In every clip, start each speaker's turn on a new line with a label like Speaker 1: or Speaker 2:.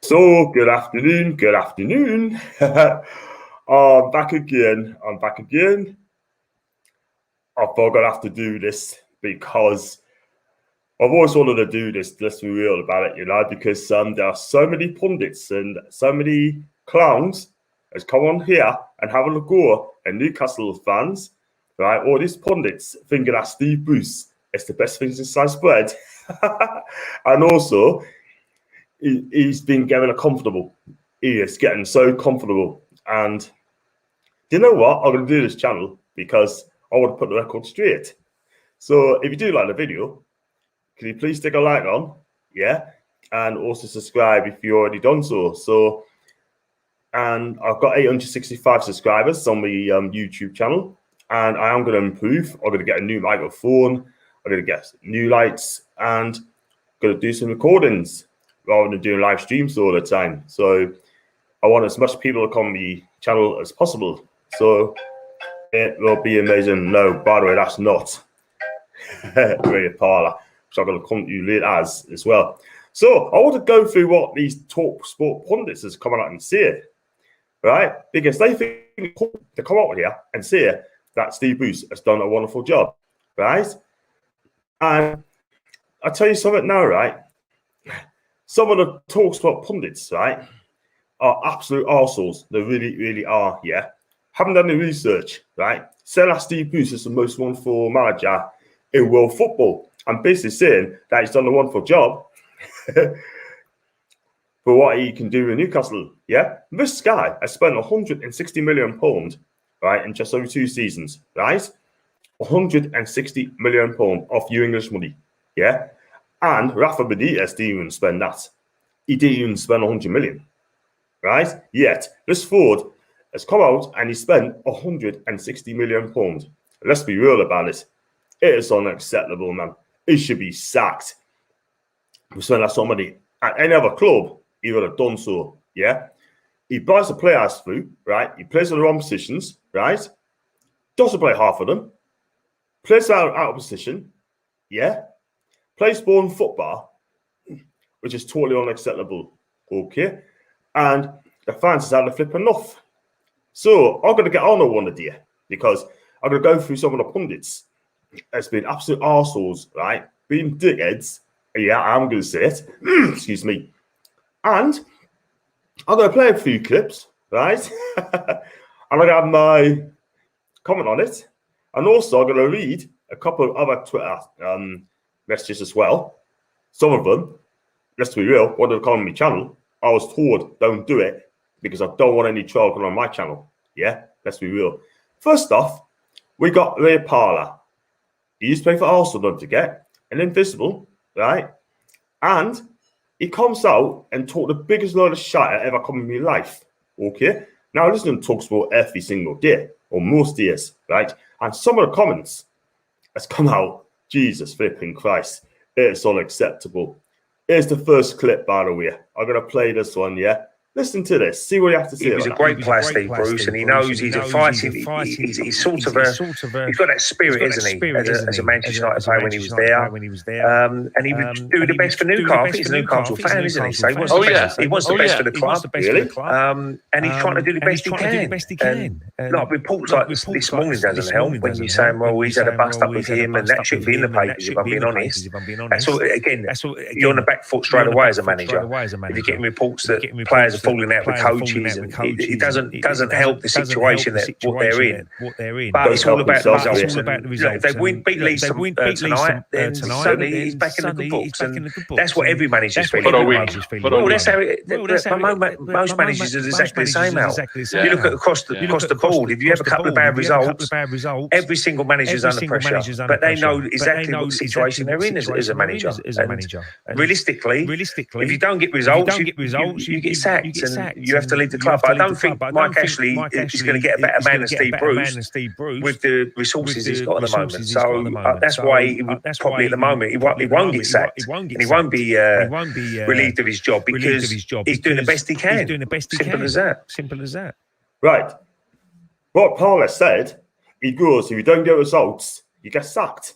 Speaker 1: So, good afternoon. I'm back again. I thought I'd have to do this because I've always wanted to do this. Let's be real about it, because there are so many pundits and so many clowns that's come on here and have a go at Newcastle fans, right? All these pundits thinking that Steve Bruce is the best thing since sliced bread. And also, he's been getting comfortable. He is getting so comfortable. And do you know what? I'm going to do this channel because I want to put the record straight. So if you do like the video, can you please stick a like on? Yeah. And also subscribe if you already done so. And I've got 865 subscribers on my YouTube channel. And I am going to improve. I'm going to get a new microphone. I'm going to get new lights. And I'm going to do some recordings rather than doing live streams all the time. So I want as much people to come on the channel as possible. So it will be amazing. No, by the way, that's not Ray Parler, which I'm going to come to you later as well. So I want to go through what these Talksport pundits has come out and say, right? Because they think to come out here and say that Steve Bruce has done a wonderful job, right? And I'll tell you something now, right? Some of the Talksport pundits, right, are absolute arseholes. They really, really are, yeah. Haven't done the research, right? Saying that Steve Bruce is the most wonderful manager in world football. I'm basically saying that he's done a wonderful job for what he can do in Newcastle, yeah. This guy has spent £160 million, right, in just over 2 seasons, right? £160 million of your English money, yeah. And Rafa Benitez didn't even spend that. He didn't even spend 100 million, right? Yet this Ford has come out and he spent £160 million. Let's be real about it. It is unacceptable, man. He should be sacked. We spend that sort of money at any other club, he would have done so, yeah? He buys the players through, right? He plays in the wrong positions, right? Doesn't play half of them. Plays out of position, yeah? Plays born football, which is totally unacceptable, okay? And the fans has had a flip enough. So I'm going to get on a one idea because I'm going to go through some of the pundits. It's been absolute arseholes, right? Being dickheads. Yeah, I'm going to say it. Excuse me. And I'm going to play a few clips, right? I'm going to have my comment on it. And also I'm going to read a couple of other Twitter messages as well. Some of them, let's be real, what they've come on my channel, I was told don't do it because I don't want any troll coming on my channel. Yeah, let's be real. First off, we got Ray Parler. He used to play for Arsenal, don't forget, an invisible, right? And he comes out and talk the biggest load of shit I ever come in my life. Okay? Now I listen to Talksport every single day, or most days, right? And some of the comments has come out. Jesus flipping Christ. It's unacceptable. Here's the first clip, by the way. I'm going to play this one, yeah? Listen to this. See what you have to say.
Speaker 2: He was a great player, Steve Bruce, and he knows he's a fighting. He's sort of a. He's got that spirit, isn't he? As a Manchester United player when he was there, and he would do the best for Newcastle. I think he's a Newcastle fan, isn't he? So he wants the best for the club.
Speaker 1: Really?
Speaker 2: And he's trying to do the best he can. Like reports like this morning doesn't help when you're saying, well, he's had a bust up with him, and that shouldn't be in the papers. If I'm being honest, that's all. Again, you're on the back foot straight away as a manager. If you're getting reports that players are falling out with coaches, and it doesn't help the situation that what they're in. But it's all about the results. If they beat Leeds tonight, then certainly he's back in the good books, and that's what every manager's feeling. Well, that's how most managers are exactly the same. You look at across the board. If you have a couple of bad results, every single manager's under pressure, but they know exactly what situation they're in as a manager. Realistically, if you don't get results, you get sacked. And you have to leave the club. But I don't think Mike Ashley is going to get a better man than Steve Bruce with the resources he's got at the moment. So that's why he would probably at the moment he won't get sacked and he won't be relieved of his job because he's doing the best he can. Simple as that.
Speaker 1: Right. What Parler said, he goes, if you don't get results, you get sacked.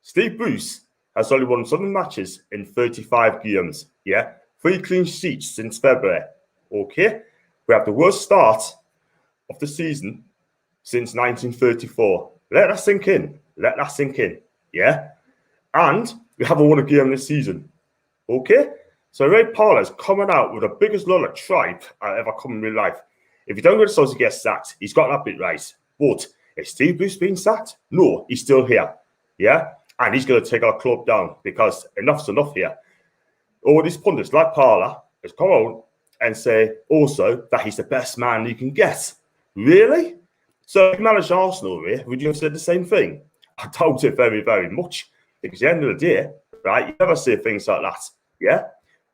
Speaker 1: Steve Bruce has only won 7 matches in 35 games. Yeah. 3 clean sheets since February. Okay? We have the worst start of the season since 1934. Let that sink in. Let that sink in. Yeah? And we haven't won a game this season. Okay? So Ray Parler's coming out with the biggest lot of tripe I've ever come in real life. If you don't get so to get sacked, he's got that bit right. But is Steve Bruce being sacked? No, he's still here. Yeah? And he's going to take our club down because enough's enough here. All these pundits like Parler has come out and say also that he's the best man you can get. Really? So if you manage Arsenal, would you have said the same thing? I doubt it very, very much. Because at the end of the day, right, you never say things like that. Yeah?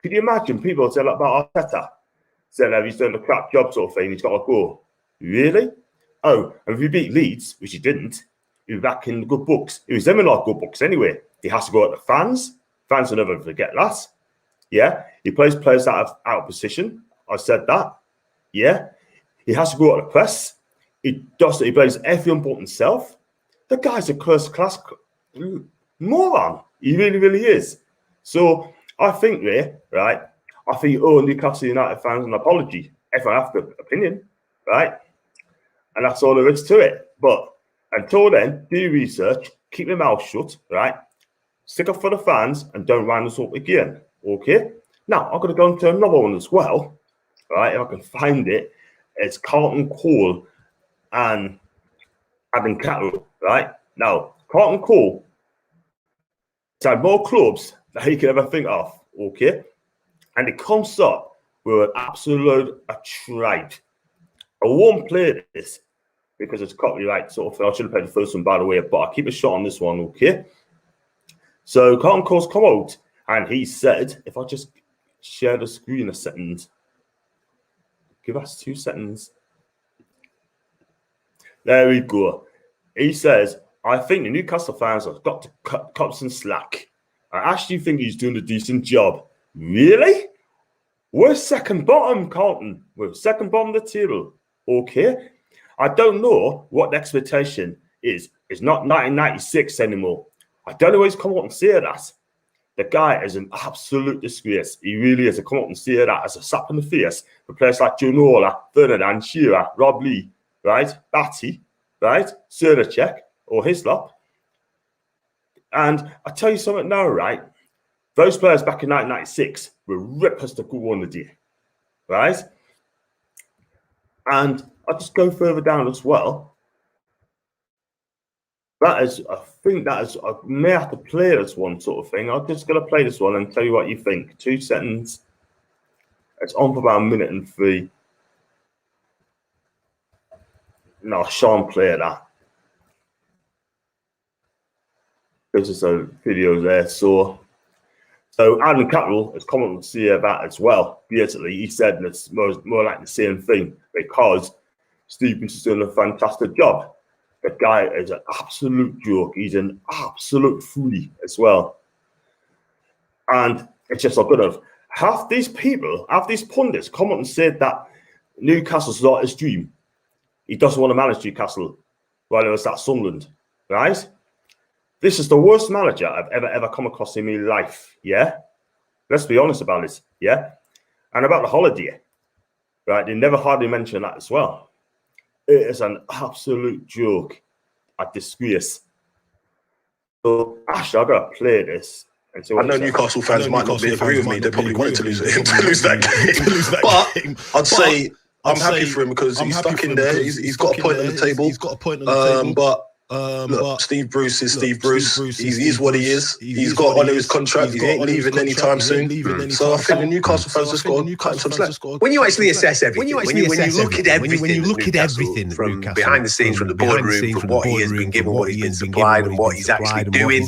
Speaker 1: Could you imagine people say about Arteta? Saying that he's done a crap job sort of thing, he's got to go. Really? Oh, and if you beat Leeds, which he didn't, you're back in the good books. It was them in our good books anyway. He has to go at the fans. Fans will never forget that. Yeah? He plays players out of position. I said that. Yeah? He has to go at the press. He plays everything but himself. The guy's a first-class moron. He really, really is. So I think, right, I think you owe Newcastle United fans an apology, if I have the opinion, right? And that's all there is to it. But until then, do your research, keep your mouth shut, right? Stick up for the fans and don't round us up again, okay? Now, I'm going to go into another one as well, right? If I can find it, it's Carlton Cole and Adam Cattle, right? Now, Carlton Cole has had more clubs than he could ever think of, okay? And it comes up with an absolute tripe. I won't play this because it's copyright sort of thing. I should have played the first one, by the way, but I'll keep it short on this one, okay? So Carlton Cole's come out and he said, if I just share the screen a second, give us 2 seconds. There we go. He says, I think the Newcastle fans have got to cut some slack. I actually think he's doing a decent job. Really? We're second bottom, Carlton. We're second bottom of the table. Okay. I don't know what the expectation is. It's not 1996 anymore. I don't know why he's come out and say that. The guy is an absolute disgrace. He really is. To come out and say that as a slap in the face for players like Ginola, Ferdinand, Shearer, Rob Lee, right? Batty, right? Serdacek or Hislop. And I tell you something now, right? Those players back in 1996 were rippers to go on the day, right? And I'll just go further down as well. That is, I think that is, I may have to play this one sort of thing. I'm just going to play this one and tell you what you think. 2 seconds. It's on for about 1 minute and 3. No, Sean played that. This is a video there. So Adam Catterall has come on to see that as well. Basically, he said it's more like the same thing because Stevens is doing a fantastic job. The guy is an absolute joke. He's an absolute foodie as well. And it's just a bit of half these pundits come up and said that Newcastle's not his dream. He doesn't want to manage Newcastle while he was at Sunderland, right? This is the worst manager I've ever come across in my life, yeah? Let's be honest about this, yeah? And about the holiday, right? They never hardly mention that as well. It is an absolute joke, a disgrace. So, actually, I've got to play this. And see what
Speaker 3: I know Newcastle fans might not agree with me. They probably wanted to lose that game. But I'd say I'm happy for him because he's stuck in there. He's got a point on the table. But look, Steve Bruce is Steve Bruce. He's what he is. He's got under his contract. He ain't leaving anytime soon. So I think the Newcastle fans just got to cut some slack.
Speaker 2: When you actually assess everything, when you look at everything from behind the scenes, from the boardroom, from what he has been given, what he's been supplied, and what he's actually doing,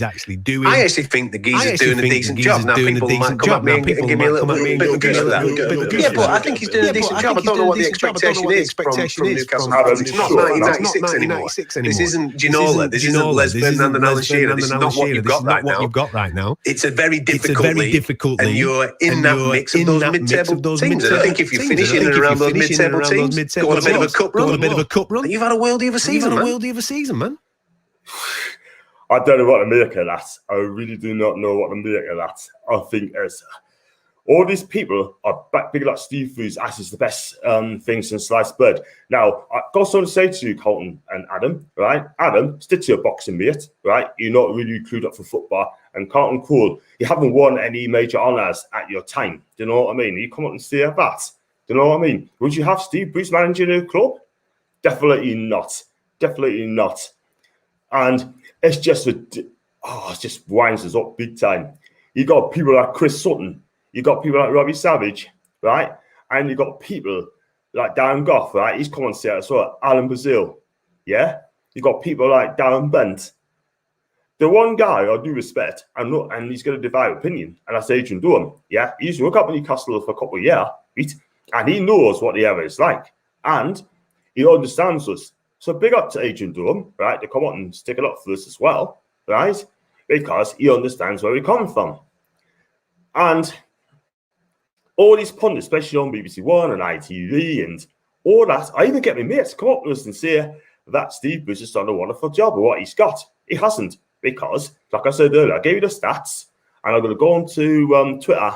Speaker 2: I actually think the geezer's doing a decent job. Now people might come at me and give me a little bit of goose for that. Yeah, but I think he's doing a decent job. I don't know what the expectation is from Newcastle fans. It's not 1996 anymore. This isn't Ginola, this isn't Les Ferdinand and Alan Shearer. This is not what you've got right now. It's a very difficult league, and you're in that mix of those mid-table teams. And I think if you finish in and around those mid-table teams, go on a bit of a cup run, you've had a worldie of a season, man.
Speaker 1: I don't know what to make of that. I really do not know what to make of that. I think it's All these people are big like Steve Bruce as is the best thing since sliced bread. Now, I've got something to say to you, Colton and Adam, right? Adam, stick to your boxing, mate, right? You're not really clued up for football. And Carlton Cole, you haven't won any major honours at your time. Do you know what I mean? You come up and say that. Do you know what I mean? Would you have Steve Bruce managing a club? Definitely not. Definitely not. And it's just it just winds us up big time. You got people like Chris Sutton. You got people like Robbie Savage, right? And you got people like Darren Goff, right? He's come on set as well. Alan Brazil, yeah? You got people like Darren Bent. The one guy I do respect, and he's got a divided opinion, and that's Adrian Durham, yeah? He used to work up in Newcastle for a couple of years, right? And he knows what the area is like. And he understands us. So big up to Adrian Durham, right? To come on and stick it up for us as well, right? Because he understands where we're coming from. And all these pundits, especially on BBC One and ITV and all that, I even get my mates to come up to us and say that Steve Bruce has done a wonderful job of what he's got. He hasn't, because, like I said earlier, I gave you the stats, and I'm going to go on to Twitter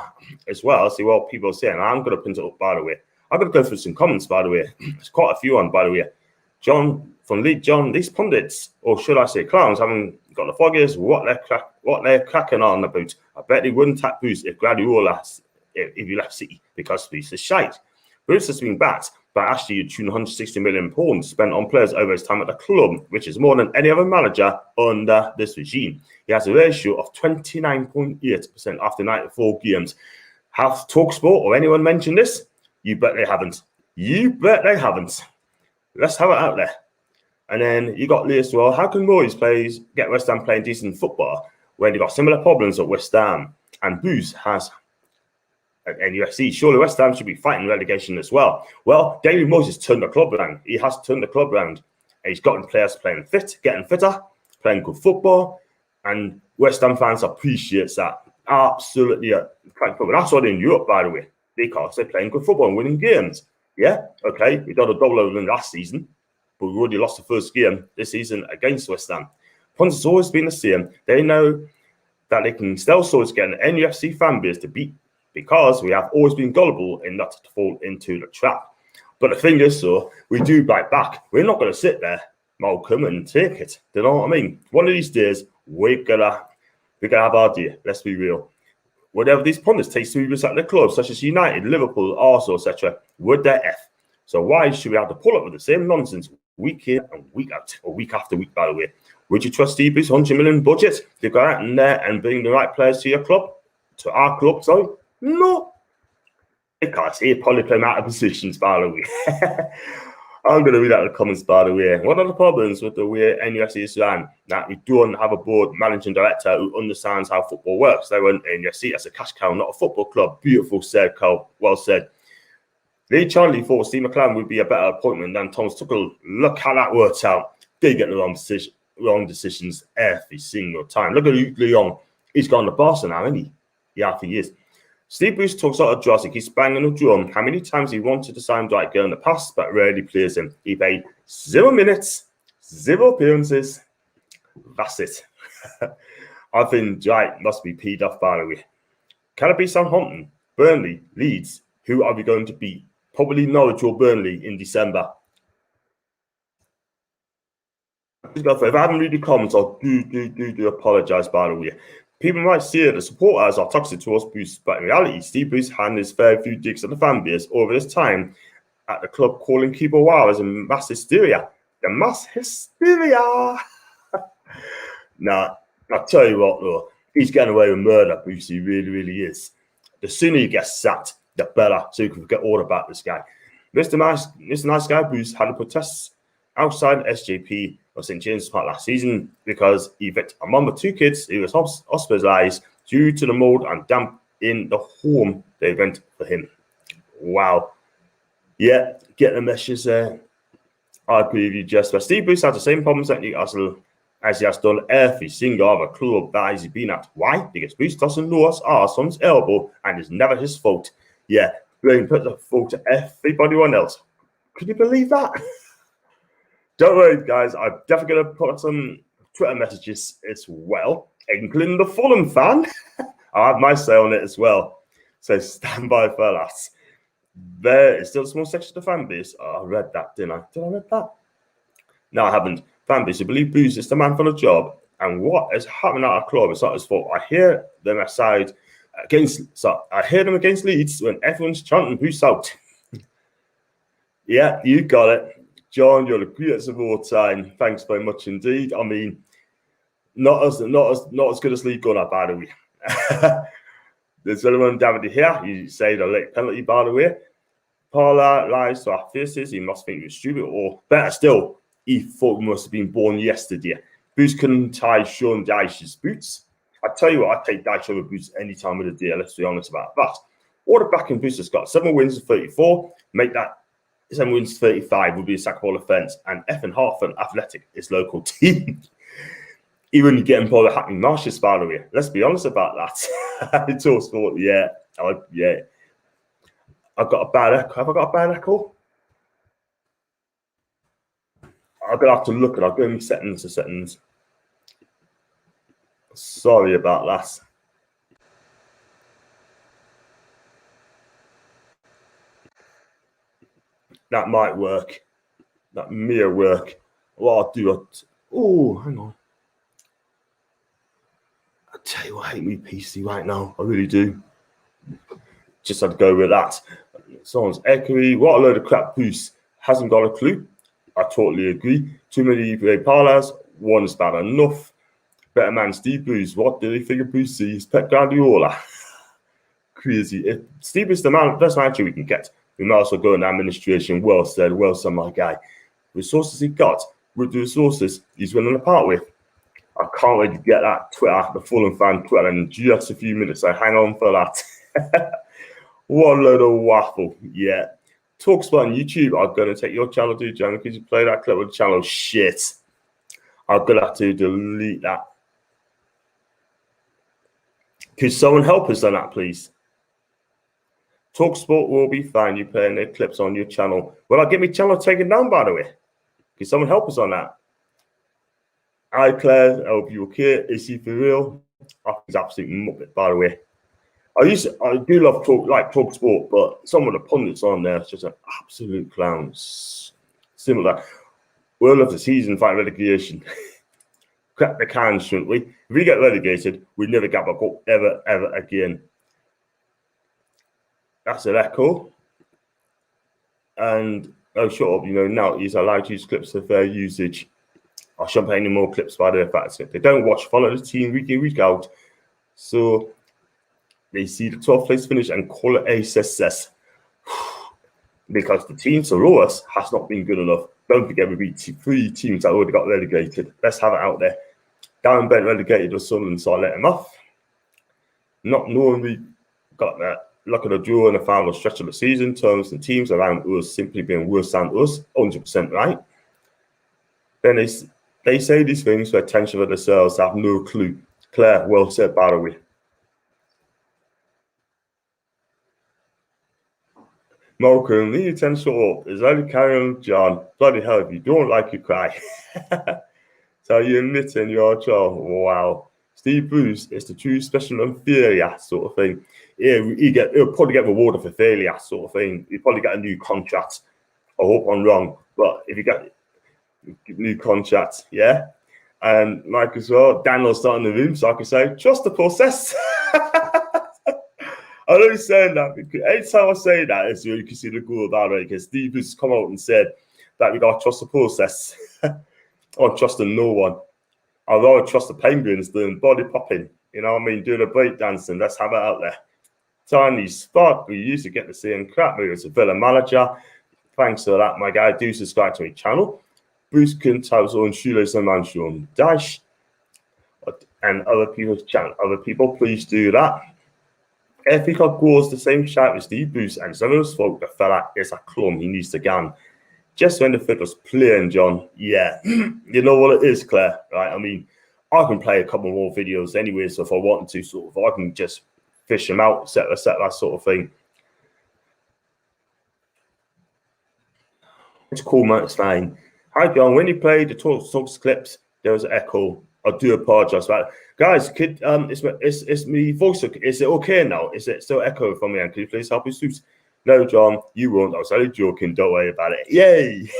Speaker 1: as well, see what people are saying. I'm going to print it up, by the way. I'm going to go through some comments, by the way. There's quite a few on, by the way. John from League John, these pundits, or should I say clowns, haven't got the foggies, what they're cracking on about. I bet they wouldn't tap Bruce if Guardiola if he left City, because Bruce is shite. Bruce has been backed by actually £260 million spent on players over his time at the club, which is more than any other manager under this regime. He has a ratio of 29.8% after 94 games. Have Talksport or anyone mentioned this? You bet they haven't. You bet they haven't. Let's have it out there. And then you got Lee as well. How can Moyes get West Ham playing decent football when you've got similar problems at West Ham and Bruce has at NUFC? Surely West Ham should be fighting relegation as well. Well, David Moyes has turned the club around. He has turned the club around. And he's gotten players playing fit, getting fitter, playing good football, and West Ham fans appreciate that. Absolutely. That's why they're in Europe, by the way, because they're playing good football and winning games. Yeah, okay, we got a double over them last season, but we already lost the first game this season against West Ham. Punts has always been the same. They know that they can still always get an NUFC fan base to beat, because we have always been gullible and not to fall into the trap. But the thing is, so we do bite back. We're not going to sit there, Malcolm, and take it. Do you know what I mean? One of these days, we're gonna have our day. Let's be real. Whatever these pundits take serious at their clubs, such as United, Liverpool, Arsenal, etc., would their F. So why should we have to pull up with the same nonsense week in and week out, or week after week, by the way? Would you trust Steve Bruce's $100 million budget to go out in there and bring the right players to your club? To our club, sorry? No. Because he'd probably play them out of positions, by the way. I'm going to read out the comments, by the way. One of the problems with the way NUFC is run, that we don't have a board managing director who understands how football works. They run NUFC as a cash cow, not a football club. Beautiful said, Cole. Well said. Lee Charlie thought Steve McClaren would be a better appointment than Thomas Tuchel. Look how that worked out. They get the wrong decisions every single time. Look at Luke Leon. He's gone to Barcelona now, isn't he? Yeah, he is. Steve Bruce talks out of Jurassic. He's banging the drum. How many times he wanted to sign Dwight Gale in the past, but rarely plays him. He played 0 minutes, 0 appearances. That's it. I think Dwight must be peed off, by the way. Can it be Southampton, Burnley, Leeds? Who are we going to beat? Probably Norwich or Burnley in December. If I haven't read the comments, I do apologise, by the way. People might see the supporters are toxic towards Bruce, but in reality, Steve Bruce had his fair few digs at the fan base over his time at the club, calling Keeper Wow as a mass hysteria. The mass hysteria! Nah, I'll tell you what, though. He's getting away with murder, Bruce. He really, really is. The sooner he gets sacked, the better, so you can forget all about this guy. Mr. Nice Guy Bruce had a protest outside SJP of St. James Park last season because he evicted a mum with 2 kids who was hospitalised due to the mold and damp in the home they rent for him. Wow. Yeah, get the messages there. I agree with you, Jess. Steve Bruce has the same problems at Newcastle as he has done every single other club that he's been at. Why? Because Bruce doesn't know us Arsenal's elbow and it's never his fault. Yeah, we put the fault to everybody else. Could you believe that? Don't worry, guys. I'm definitely going to put some Twitter messages as well, including the Fulham fan. I'll have my say on it as well. So stand by, fellas. There is still a small section of the fan base. Oh, I read that, didn't I? Did I read that? No, I haven't. Fan base, I believe Booze is the man for the job. And what is happening at our club is not his fault. I hear them against Leeds when everyone's chanting Booze out. Yeah, you got it. John, you're the greatest of all time. Thanks very much indeed. I mean, not as good as Lee Gunnar, by the way. There's anyone David here. He said a late penalty, by the way. Paula lies to our faces. He must think we're stupid, or better still, he thought we must have been born yesterday. Boots couldn't tie Sean Dyche's boots. I tell you what, I'd take Dyche over Boots any time of the day. Let's be honest about that. All the backing Boots has got 7 wins of 34. Make that 7 wins 35 would be a sackable offence. And Halfon Athletic is local team. Even getting Paul Hackney Marshes, by the way. Let's be honest about that. It's all sport, yeah. I've got a bad echo. Have I got a bad echo? I'm going to have to look at it. I'll go in settings. Sorry about that. That might work. That may work. What I'll do... Oh, hang on. I tell you what, I hate me PC right now. I really do. Just had to go with that. Someone's echoey. What a load of crap. Boost hasn't got a clue. I totally agree. Too many parlors. One is bad enough. Better man, Steve Booth. What did he think of Booth? He's Pep Guardiola. Crazy. If Steve is the best manager we can get, we might as well go in administration. Well said, my guy. Resources he got with the resources he's winning apart with. I can't wait to get that Twitter, the Fulham fan Twitter, in just a few minutes. So hang on for that. What a load of waffle. Yeah. Talksport on YouTube. I'm going to take your channel too, John. Could you play that clip with the channel? Shit. I'm going to have to delete that. Could someone help us on that, please? Talksport will be fine. You playing their clips on your channel. Will I get my channel taken down, by the way? Could someone help us on that? Hi, Claire. I hope you're okay. Is he for real? I think he's absolutely muppet, by the way. I do love Talksport, but some of the pundits on there is just an absolute clowns. Similar. We'll love the season fight relegation. Crack the can, shouldn't we? If we get relegated, we never get back up ever again. That's an echo. And shut up, now he's allowed to use clips for fair usage. I shouldn't play any more clips by the fact that they don't follow the team week in, week out. So they see the 12th place finish and call it a success. Because the team below us has not been good enough. Don't forget, we beat 3 teams that already got relegated. Let's have it out there. Darren Bent relegated to Sunderland, so I let him off. Not knowing we got that luck of the draw in the final stretch of the season, terms and teams around us simply being worse than us, 100% right. Then they say these things for attention of themselves, have no clue. Claire, well said, by the way. Malcolm, need you 10 shut up. Is only carrying on, John. Bloody hell, if you don't like you cry. So you're admitting you're a child. Wow. Steve Bruce is the true special and failure sort of thing. Yeah, he'll probably get rewarded for failure sort of thing. He'll probably get a new contract. I hope I'm wrong. But if you get new contract, yeah. And Mike as well, Daniel's not in the room, so I can say, trust the process. I'm only saying that because anytime I say that, it's you can see the good about it. Because Steve has come out and said that we got to trust the process. I don't trust no one. I'd rather trust the Penguins than body popping. You know what I mean? Doing a break dancing. Let's have it out there. Tiny Spark, we used to get the same crap. We was a Villa manager. Thanks for that, my guy. Do subscribe to my channel. Bruce can type his own shoelace and Mansion Dash. And other people's channel. Other people, please do that. If he goes the same shot with Steve Bruce and some of us folk, the fella is a clone. He needs to gun. Just when the fit was playing, John. Yeah. You know what it is, Claire, right? I mean, I can play a couple more videos anyway, so if I wanted to, sort of, I can just fish them out, set that sort of thing. It's cool, man. It's fine. Hi, John. When you played the Talks clips, there was an echo. I do apologize about it. Guys, it's me voice. Is it okay now? Is it still echoing from me? And can you please help me, Suits? No, John, you won't. I was only joking. Don't worry about it. Yay!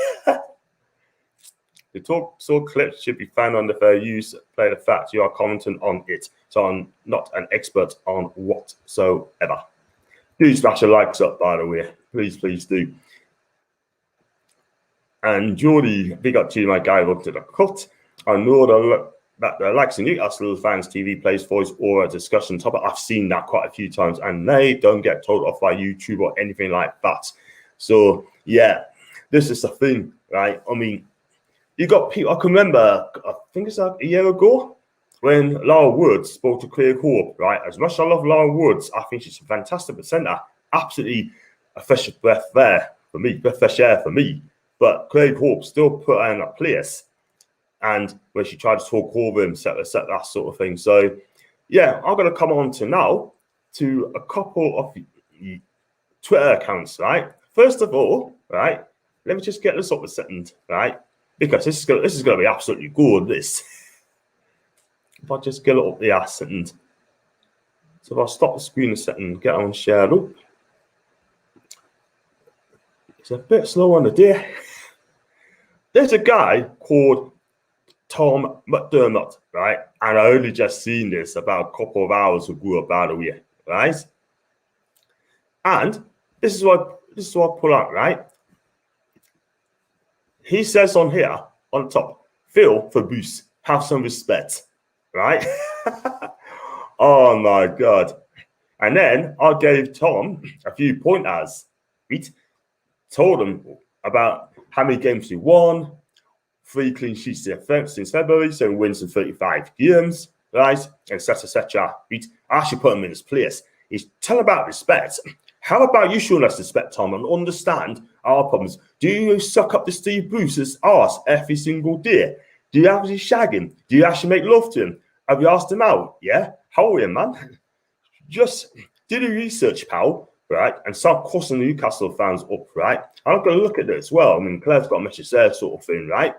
Speaker 1: The Talksport clips should be found on the fair use. Play the fact you are commenting on it, so I'm not an expert on whatsoever. Do smash the likes up, by the way. Please do. And Geordie, big up to you, my guy, up to the cut. I know that the likes of Newcastle fans TV plays voice or a discussion topic. I've seen that quite a few times, and they don't get told off by YouTube or anything like that. So yeah, this is the thing, right? I mean, you got people. I can remember, I think it's like a year ago, when Lara Woods spoke to Craig Hope, right? As much as I love Lara Woods, I think she's a fantastic presenter. Absolutely a fresh breath there for me, fresh air for me. But Craig Hope still put her in a place, and where she tried to talk over him, set that sort of thing. So, yeah, I'm going to come on to a couple of Twitter accounts, right? First of all, right, let me just get this up a second, right? Because this is going to be absolutely good, this. If I just get it up the ass and so if I stop the screen a second, get on shared up. It's a bit slow on the day. There's a guy called Tom McDermott, right? And I only just seen this about a couple of hours ago, by the way, right? And this is what I pull out, right? He says on here, on top, Phil for Boost, have some respect, right? Oh my God. And then I gave Tom a few pointers, right? Told him about how many games he won, 3 clean sheets since February, 7 wins in 35 games, right? Etc. Right? I actually put him in his place. He's telling about respect. How about you showing us respect, Tom, and understand our problems? Do you suck up to Steve Bruce's arse every single day? Do you actually shag him? Do you actually make love to him? Have you asked him out? Yeah? How are you, man? Just do the research, pal, right? And start crossing the Newcastle fans up, right? I'm going to look at it as well. I mean, Claire's got a message there, sort of thing, right?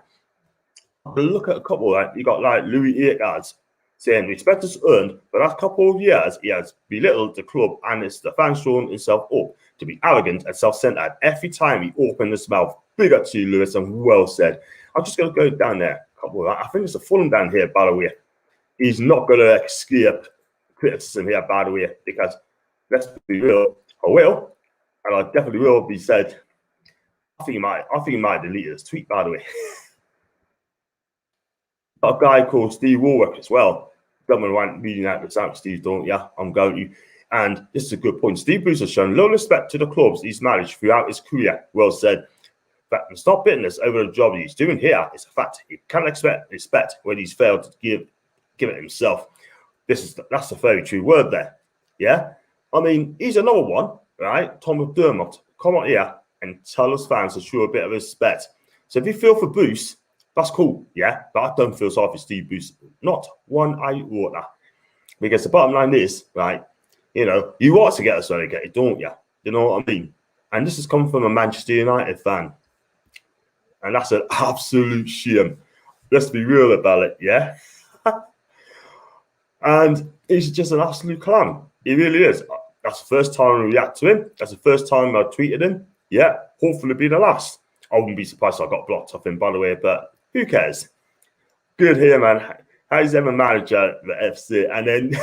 Speaker 1: But look at a couple, right? You got like Louis Aikard saying respect is earned, but last couple of years he has belittled the club and it's the fans showing himself up to be arrogant and self-centered every time he opened his mouth. Big up to you, Lewis, and well said. I'm just going to go down there. A couple of, I think it's a Fulham down here, by the way. He's not going to escape criticism here, by the way, because let's be real, I will, and I definitely will be said. I think he might delete his tweet, by the way. A guy called Steve Warwick as well. Don't want reading out this out, Steve, don't you? I'm going to. And this is a good point. Steve Bruce has shown low respect to the clubs he's managed throughout his career. Well said. But it's not bitterness over the job he's doing here. It's a fact. He can't expect respect when he's failed to give it himself. That's a very true word there. Yeah? I mean, he's another one, right? Tom McDermott. Come on here and tell us fans to show a bit of respect. So if you feel for Bruce, that's cool, yeah? But I don't feel sorry for Steve Bruce. Not one iota. Because the bottom line is, right, you know, you want to get us relegated, don't you? You know what I mean? And this is coming from a Manchester United fan. And that's an absolute shame. Let's be real about it, yeah? And he's just an absolute clown. He really is. That's the first time I react to him. That's the first time I tweeted him. Yeah, hopefully be the last. I wouldn't be surprised if I got blocked off him, by the way, but who cares? Good here, man. How's ever manager at the FC? And then,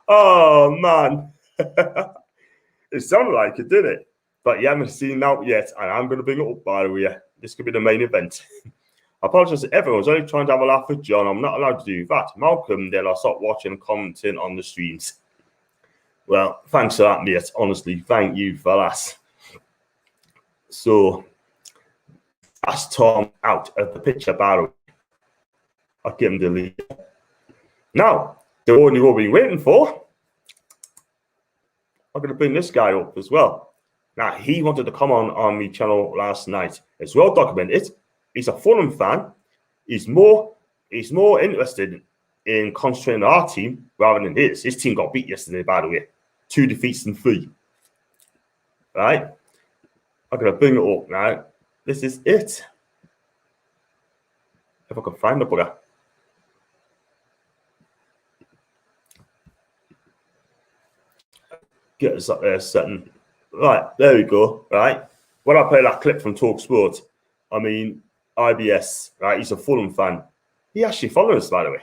Speaker 1: oh, man. It sounded like it, didn't it? But you haven't seen out yet, and I'm going to bring it up, by the way. This could be the main event. I apologize to everyone. I was only trying to have a laugh with John. I'm not allowed to do that. Malcolm, then I'll stop watching and commenting on the streams. Well, thanks for that, mate. Honestly, thank you for that. So, that's Tom out of the picture, by the way. I'll give him the lead. Now, the one you've all been waiting for, I'm going to bring this guy up as well. Now, he wanted to come on my channel last night. It's well documented. He's a Fulham fan. He's more interested in concentrating on our team rather than his. His team got beat yesterday, by the way. 2 defeats and 3. Right? I'm going to bring it up now. This is it. If I can find the bugger. get us up there, Sutton. Right, there we go. Right. When I play that clip from Talksport, I mean, IBS, right? He's a Fulham fan. He actually follows us, by the way.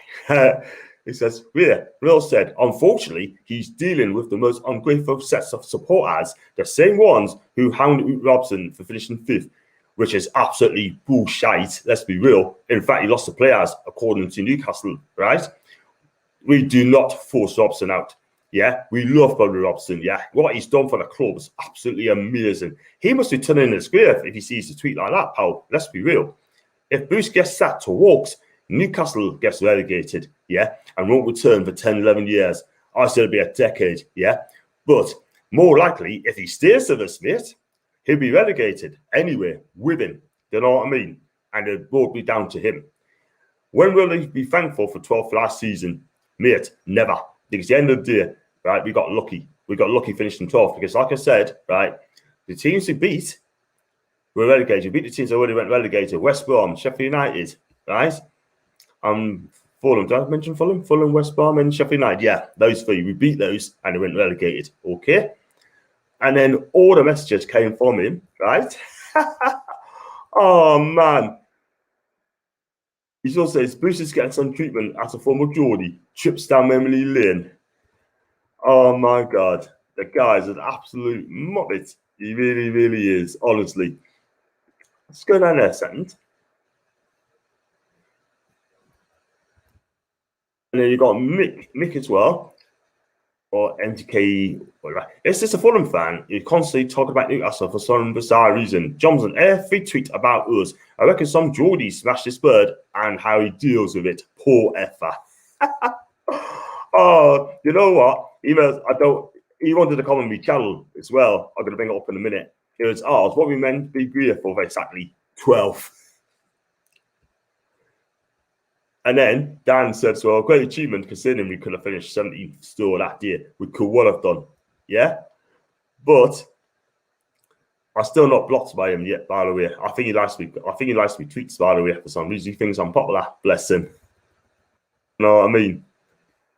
Speaker 1: He says, Real said, unfortunately, he's dealing with the most ungrateful sets of supporters, the same ones who hounded Robson for finishing 5th, which is absolutely bullshit. Let's be real. In fact, he lost the players, according to Newcastle, right? We do not force Robson out. Yeah, we love Bobby Robson. Yeah, what he's done for the club is absolutely amazing. He must be turning in his grave if he sees a tweet like that, pal. Let's be real. If Bruce gets sacked to walks, Newcastle gets relegated, yeah, and won't return for 10, 11 years. I said it'll be a decade, yeah. But more likely, if he stays with us, mate, he'll be relegated anyway with him. You know what I mean? And it won't be down to him. When will he be thankful for 12th last season? Mate, never. Because at the end of the day, right, we got lucky. We got lucky finishing 12th. Because like I said, right, the teams we beat were relegated. We beat the teams that already went relegated. West Brom, Sheffield United, right? Fulham. Did I mention Fulham? Fulham, West Brom, and Sheffield United. Yeah, those 3. We beat those and they went relegated. Okay. And then all the messages came from him, right? Oh, man. He also says, Bruce is getting some treatment as a former Geordie. Trips down memory lane. Oh, my God. The guy's an absolute muppet. He really, really is, honestly. Let's go down there a second. And then you got Mick as well, or MTK. It's just a Fulham fan. You constantly talk about Newcastle for some bizarre reason. Johnson, every tweet about us. I reckon some Geordie smashed this bird and how he deals with it. Poor effer. Oh, you know what? He wanted to comment on my channel as well. I'm going to bring it up in a minute. It was, what we meant to be grateful for exactly 12. And then Dan said, so a great achievement considering we could have finished 17th still that year. We could well have done. Yeah? But I'm still not blocked by him yet, by the way. I think he likes me tweets, by the way, for some reason. He thinks I'm popular. Bless him. You know what I mean?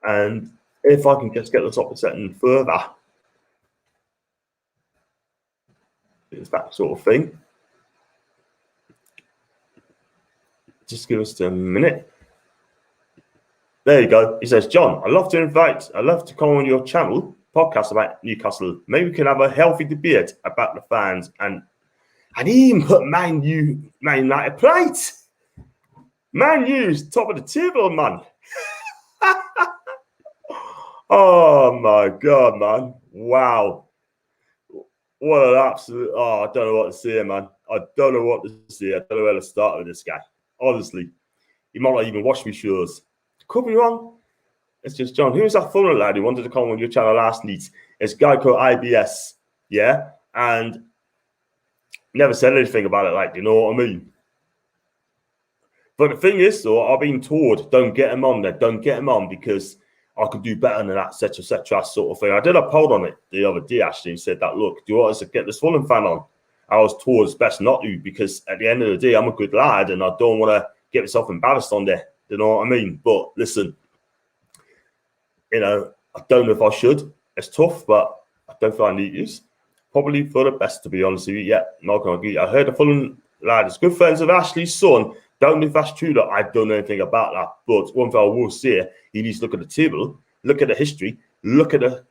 Speaker 1: And if I can just get the top of setting further, it's that sort of thing. Just give us a minute. There you go. He says, John, I'd love to come on your channel, podcast about Newcastle. Maybe we can have a healthy debate about the fans. And he even put Man United plate. Man U's top of the table, man. Oh, my God, man. Wow. What an absolute... Oh, I don't know what to say, man. I don't know what to say. I don't know where to start with this guy. Honestly. He might not even watch me shows. Could be wrong. It's just John. Who's that Fulham lad who wanted to come on your channel last night? It's a guy called IBS. Yeah? And never said anything about it, like, you know what I mean? But the thing is, though, I've been told, don't get him on there. Don't get him on because I could do better than that, etc., sort of thing. I did a poll on it the other day, actually, and said that, look, do you want us to get this Fulham fan on? I was told it's best not to because at the end of the day, I'm a good lad and I don't want to get myself embarrassed on there. You know what I mean? But listen, you know, I don't know if I should. It's tough, but I don't feel I need to. Probably for the best, to be honest with you. Yeah, not going to agree. I heard a Fulham lad is good friends with Ashley's son. Don't know if that's true, though. I don't know anything about that. But one thing I will say, he needs to look at the table, look at the history, look at the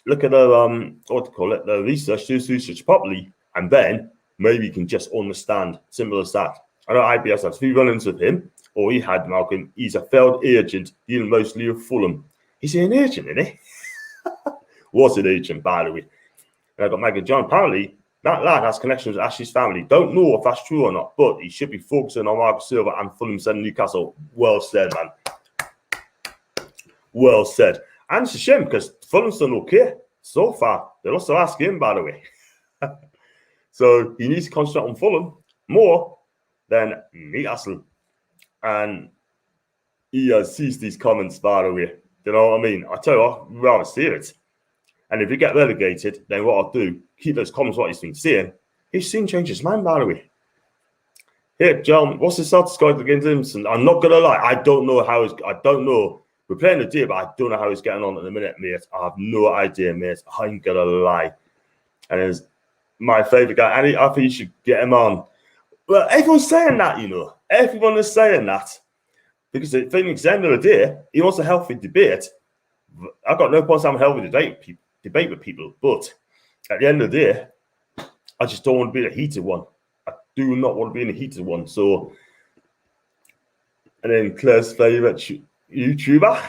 Speaker 1: what to call it, the research, do research properly, and then maybe you can just understand. Simple as that. I know IBS has 3 run-ins with him. Or he had Malcolm. He's a failed agent, dealing mostly with Fulham. Is he an agent, isn't he? Was an agent, by the way. And I got Maggie John. Apparently, that lad has connections with Ashley's family. Don't know if that's true or not, but he should be focusing on Marcus Silva and Fulham sending Newcastle. Well said, man. Well said. And it's a shame because Fulham's done okay so far. They lost the last game, by the way. So he needs to concentrate on Fulham more than Newcastle. And he sees these comments, by the way. You know what I mean? I tell you what, I'd rather see it. And if we get relegated, then what I'll do, keep those comments what he's been saying. He's seen change his mind, by the way. Here, John, what's the start score against Simpson? I'm not going to lie. I don't know We're playing today, but I don't know how he's getting on at the minute, mate. I have no idea, mate. I ain't gonna lie. And he's my favourite guy. And I think you should get him on. Well, everyone's saying that, you know. Everyone is saying that. Because the thing is, at the end of the day, he wants a healthy debate. I've got no problem having a healthy debate with people. But at the end of the day, I just don't want to be in a heated one. I do not want to be in a heated one. So, and then Claire's favourite YouTuber.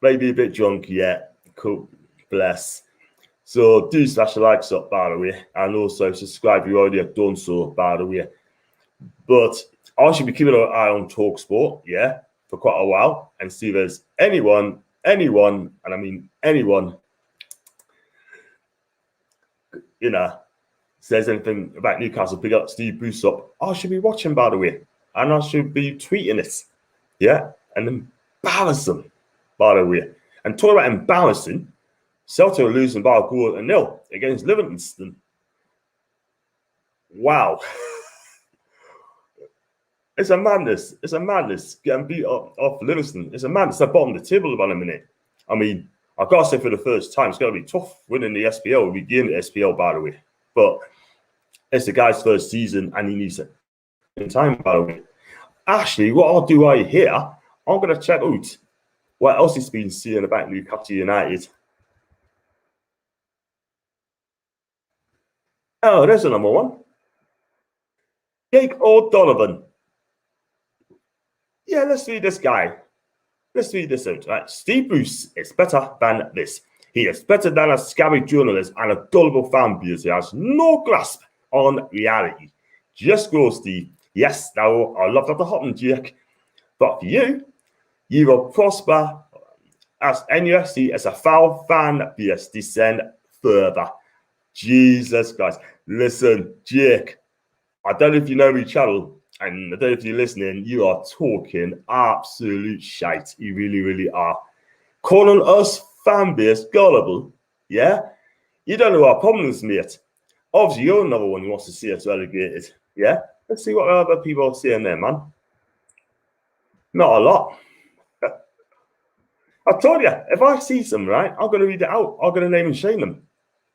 Speaker 1: Maybe a bit drunk, yeah. Cool. Bless. So do smash the likes up, by the way. And also subscribe if you already have done so, by the way. But I should be keeping an eye on Talksport, yeah, for quite a while. And see if there's anyone, and I mean anyone, you know, says anything about Newcastle, pick up Steve Bruce up. I should be watching, by the way. And I should be tweeting it, yeah, and embarrass them, by the way. And talk about embarrassing, Celtic are losing by a goal and nil against Livingston. Wow. It's a madness. It's a madness getting beat up off Livingston. It's a madness. They're bottom of the table about a minute. I mean, I've got to say for the first time, it's going to be tough winning the SPL. We begin the SPL, by the way. But it's the guy's first season and he needs it in time, by the way. Actually, what I'll do right here, I'm going to check out what else he's been seeing about Newcastle United. Oh, there's another one. Jake O'Donovan. Yeah, let's read this guy. Let's read this out. Right. Steve Bruce is better than this. He is better than a scabby journalist and a gullible fan base. He has no grasp on reality. Just go, Steve. Yes, now I love that to happen, Jake. But for you, you will prosper as NUFC as a foul fan base descend further. Jesus Christ. Listen, Jake, I don't know if you know my channel, and I don't know if you're listening, you are talking absolute shite. You really, really are. Calling us fan base gullible, yeah? You don't know our problems, mate. Obviously, you're another one who wants to see us relegated, yeah? Let's see what other people are saying there, man. Not a lot. I told you, if I see some, right, I'm going to read it out. I'm going to name and shame them.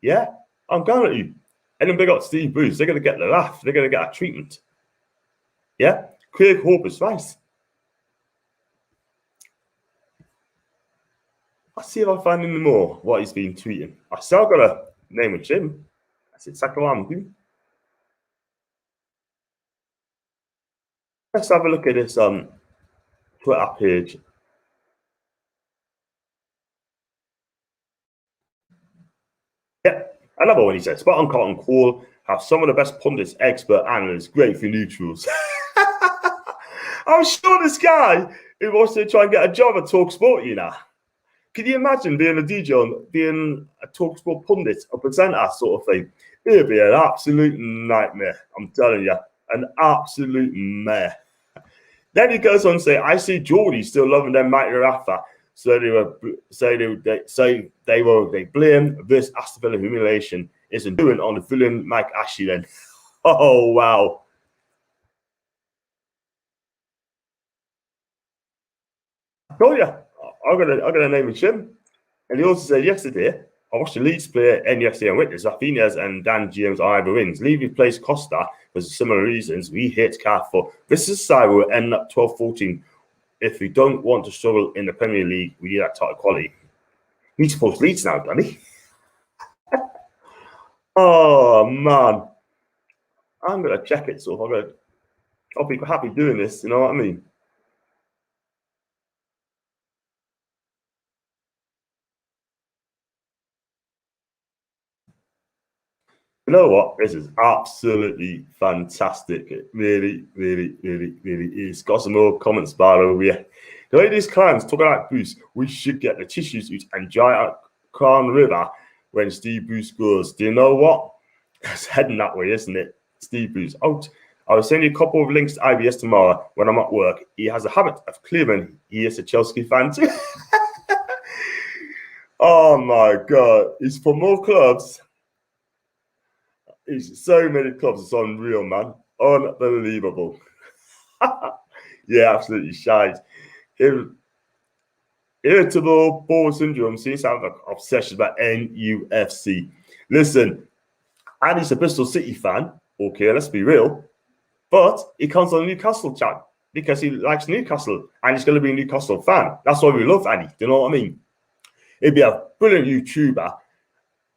Speaker 1: Yeah? I'm going to. And then they got Steve Bruce. They're going to get the laugh. They're going to get a treatment. Yeah? Craig Hope is right. I'll see if I find any more what he's been tweeting. I still got a name and shame. That's exactly what I'm doing. Let's have a look at this Twitter page. Yeah, another one he said, Spot on Cotton Cole have some of the best pundits, expert analysts, great for neutrals. I'm sure this guy who wants to try and get a job at Talksport, you know. Can you imagine being a DJ and being a Talksport pundit, a presenter sort of thing? It'd be an absolute nightmare, I'm telling you. An absolute mare. Then he goes on to say, I see Geordie still loving their Mike Rafa. So they blame this Aston Villa humiliation isn't doing on the villain Mike Ashley then. Oh wow. I told you, I'm gonna name him Jim. And he also said yesterday, I watched the Leeds play NUFC and witness Rafinha's and Dan James are either wins. Levy plays Costa for similar reasons. We hate Carrefour. This is side will end up 12-14. If we don't want to struggle in the Premier League, we need that type of quality. He's supposed to Leeds now, doesn't he? Oh man. I'm gonna check it, so I'll be happy doing this, you know what I mean? You know what? This is absolutely fantastic. It really, really, really, really is. Got some more comments, by the way. The way these clients talk about Bruce, we should get the tissues out and dry out Crown River when Steve Bruce goes. Do you know what? It's heading that way, isn't it? Steve Bruce out. I will send you a couple of links to IBS tomorrow when I'm at work. He has a habit of claiming he is a Chelsea fan too. Oh my God. He's for more clubs. He's so many clubs. It's unreal, man. Unbelievable. Yeah, absolutely shite. Irritable bowel syndrome seems to have an obsession about NUFC. Listen, Andy's a Bristol City fan. Okay, let's be real. But he comes on Newcastle chat because he likes Newcastle and he's going to be a Newcastle fan. That's why we love Andy. Do you know what I mean? He'd be a brilliant YouTuber.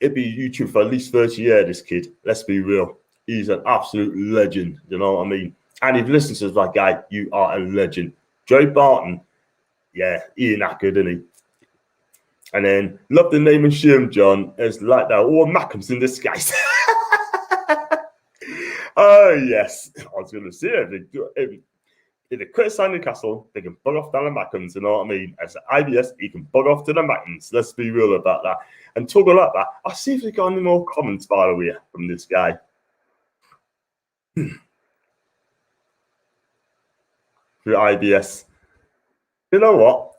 Speaker 1: He'd be a YouTuber for at least 30 years, this kid. Let's be real. He's an absolute legend. You know what I mean? And if you listen to this guy, you are a legend. Joe Barton, yeah, he ain't that good, isn't he? And then, love the name and shame, John. It's like that. All Mackems in disguise. Oh, yes. I was going to say, if they criticise Newcastle, they can bug off down the Mackems, you know what I mean? As IBS, he can bug off to the Mackems. Let's be real about that. And talk about that, I'll see if we got any more comments, by the way, from this guy. Through IBS. You know what?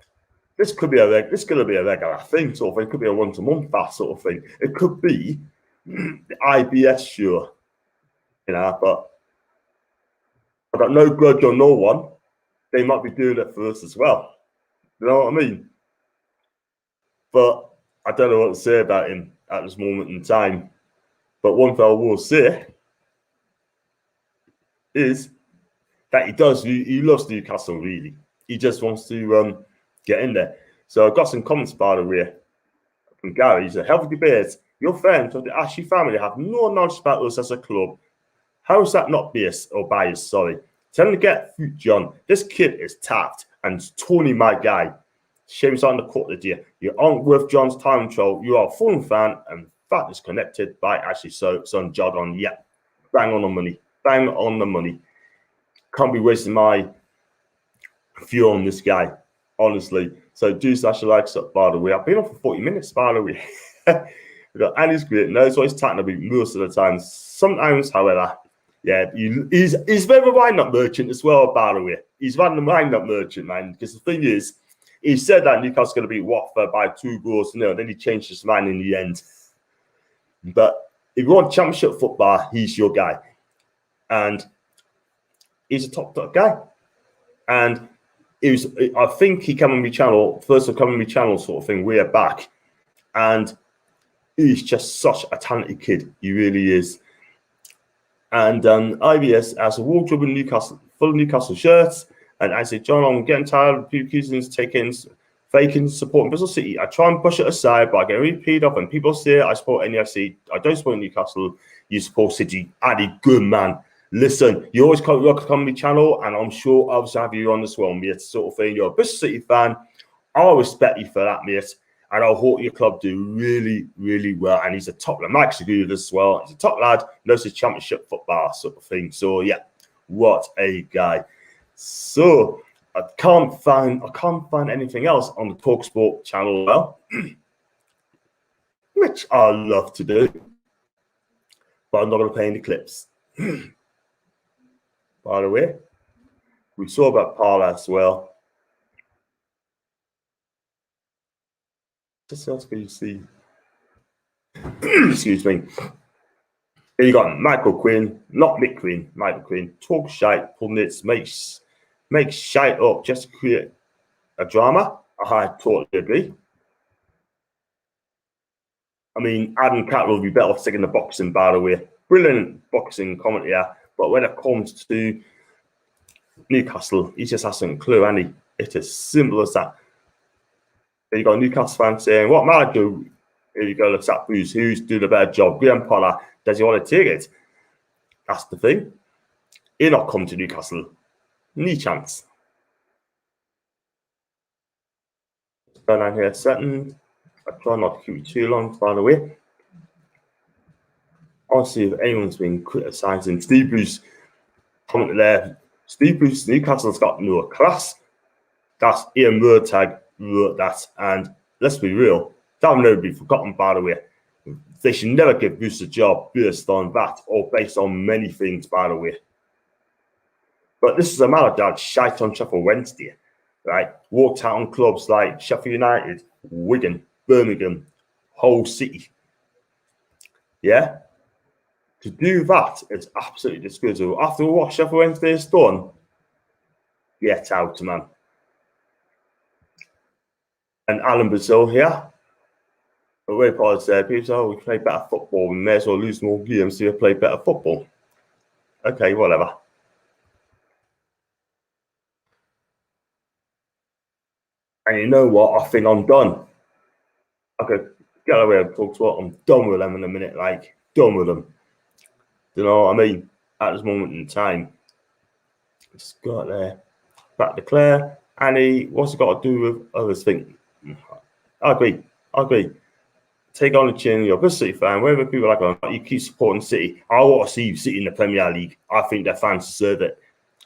Speaker 1: This could be this going to be a regular thing, sort of thing. It could be a once-a-month sort of thing. It could be the IBS show, you know. But I've got no grudge on no one. They might be doing it for us as well. You know what I mean? But I don't know what to say about him at this moment in time. But one thing I will say is that he loves Newcastle, really. He just wants to get in there. So I've got some comments, by the way, from Gary. He said, healthy debates. Your fans of the Ashley family have no knowledge about us as a club. How is that not biased or biased? Sorry. Tell him to get food, John. This kid is tapped, and Tony, my guy. Shame he's on the court this year. You aren't worth John's time control. You are a full fan, and that is connected by Ashley. So, son, jog on. Yeah. Bang on the money. Bang on the money. Can't be wasting my fuel on this guy, honestly. So do smash the likes up, by the way. I've been on for 40 minutes, by the way. Andy's great. Knows what he's talking about most of the time. Sometimes, however, yeah, he's very wind-up merchant as well, by the way. He's running the wind-up merchant, man. Because the thing is, he said that Newcastle's going to beat Watford by 2 goals. Then he changed his mind in the end. But if you want championship football, he's your guy. And he's a top guy. And I think he came on my channel, first of come on my channel sort of thing, way back. And he's just such a talented kid. He really is. And IBS has a wardrobe in Newcastle, full of Newcastle shirts. And I said, John, I'm getting tired of people faking supporting Bristol City. I try and push it aside, but I get really peed off. And people say I support NFC. I don't support Newcastle. You support City. Addy, good man. Listen, you always come on my channel, and I'm sure I'll have you on as well, mate. Sort of thing. You're a Bristol City fan. I'll respect you for that, mate. And I hope your club do really, really well. And he's a top lad. Mike's a good as well. He's a top lad, knows his championship football sort of thing. So yeah, what a guy. So I can't find anything else on the Talksport channel now, which I love to do. But I'm not going to play any clips. By the way, we saw about Parla as well. What else can you see? Excuse me. Here you got Michael Quinn, not Mick Quinn, Michael Quinn. Talk shite, pundits, make shite up just to create a drama. I totally agree. I mean, Adam Catt will be better off sticking the boxing, by the way. Brilliant boxing commentator. But when it comes to Newcastle, he just hasn't a clue, and he? It's as simple as that. There you got a Newcastle fan saying, what man do? Here you go, let's up who's doing a better job. Graham Potter, does he want to take it? That's the thing. He'll not come to Newcastle. Any chance. Going on here a second. I try not to keep it too long, by the way. I'll see if anyone's been criticising Steve Bruce. Comment there. Steve Bruce, Newcastle's got no class. That's Ian Murtagh wrote that. And let's be real, that will never be forgotten, by the way. They should never give Bruce a job based on that or based on many things, by the way. But this is a man that shite on Sheffield Wednesday, right? Walked out on clubs like Sheffield United, Wigan, Birmingham, Hull City. Yeah? To do that is absolutely disgraceful. After what Sheffield Wednesday has done, get out, man. And Alan Brazil here. But we're probably said, people say, oh, we play better football. We may as well lose more games to play better football. Okay, whatever. And you know what? I think I'm done. I could get away and talk to what I'm done with them in a minute, like done with them. You know what I mean? At this moment in time, just got there. Back to Claire, Annie. What's it got to do with others? Think. I agree. Take on the chin. You're a good City fan. Wherever people like or not, you keep supporting City. I want to see you City in the Premier League. I think their fans deserve it.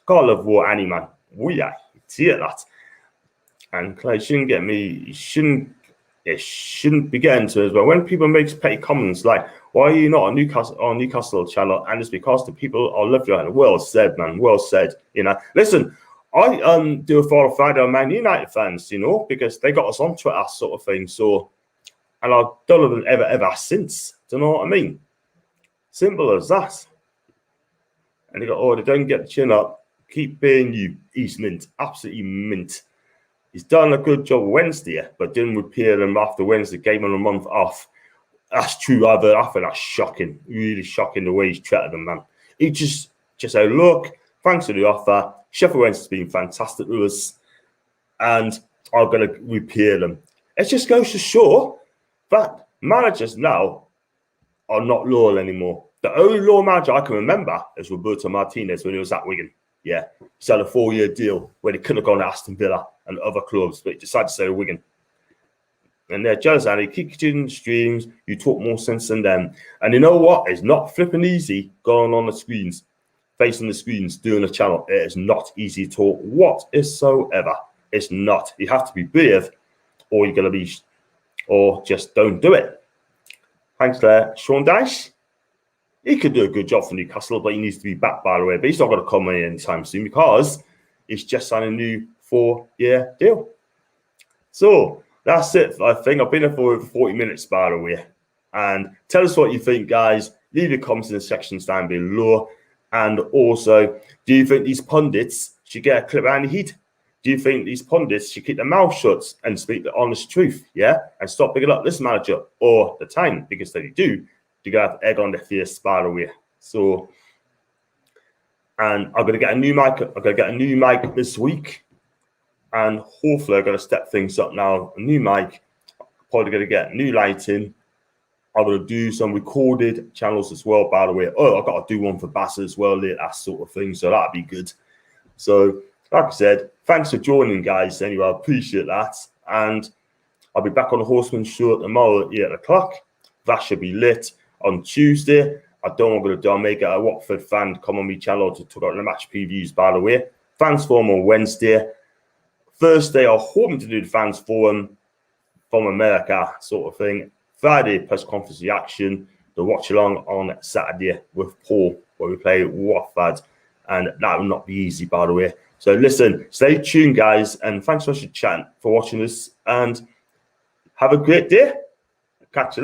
Speaker 1: God love war, Annie, man. We are see that. And Clay shouldn't get me. It shouldn't be getting to us. But when people make petty comments like, "Why are you not on Newcastle channel?" and it's because the people are lovely. And well said, man. Well said. You know. Listen, I do a follow Friday on Man United fans. You know, because they got us on Twitter, sort of thing. So, and I've done them ever since. Do you know what I mean? Simple as that. And they got, oh, they don't get the chin up. Keep being you. He's mint. Absolutely mint. He's done a good job Wednesday, but didn't repair him after Wednesday, game on a month off. That's true. I think that's shocking. Really shocking the way he's treated them, man. He just said, look, thanks for the offer. Sheffield Wednesday's been fantastic with us, and I'm going to repair them. It just goes to show that managers now are not loyal anymore. The only loyal manager I can remember is Roberto Martinez when he was at Wigan. Yeah, he signed a 4-year deal where he couldn't have gone to Aston Villa and other clubs, but he decided to stay at Wigan. And they're jealous, and they keep doing streams. You talk more sense than them. And you know what? It's not flipping easy going on the screens, facing the screens, doing a channel. It is not easy at all whatsoever. It's not. You have to be brave, or you're going to be, or just don't do it. Thanks there, Sean Dyche. He could do a good job for Newcastle, but he needs to be back, by the way. But he's not going to come in anytime soon because he's just signed a new 4-year deal. So that's it. I think I've been here for over 40 minutes, by the way. And tell us what you think, guys. Leave your comments in the sections down below. And also, do you think these pundits should get a clip around the heat? Do you think these pundits should keep their mouth shut and speak the honest truth, yeah? And stop picking up this manager all the time? Because if they do, they're going to have egg on their face, by the way. So, and I'm going to get a new mic. I'm going to get a new mic this week. And hopefully I'm going to step things up now. A new mic. Probably going to get new lighting. I'm going to do some recorded channels as well, by the way. Oh, I've got to do one for Bass as well, that sort of thing. So that'd be good. So, like I said, thanks for joining, guys. Anyway, I appreciate that. And I'll be back on the Horseman Show tomorrow at 8 o'clock. That should be lit. On Tuesday, I don't know what I'm going to do. I'll make a Watford fan come on my channel to talk about the match previews, by the way. Fans forum on Wednesday. Thursday, I'm hoping to do the fans forum from America, sort of thing. Friday, press conference reaction. The watch along on Saturday with Paul, where we play Watford. And that will not be easy, by the way. So listen, stay tuned, guys. And thanks so much for watching this. And have a great day. Catch you later.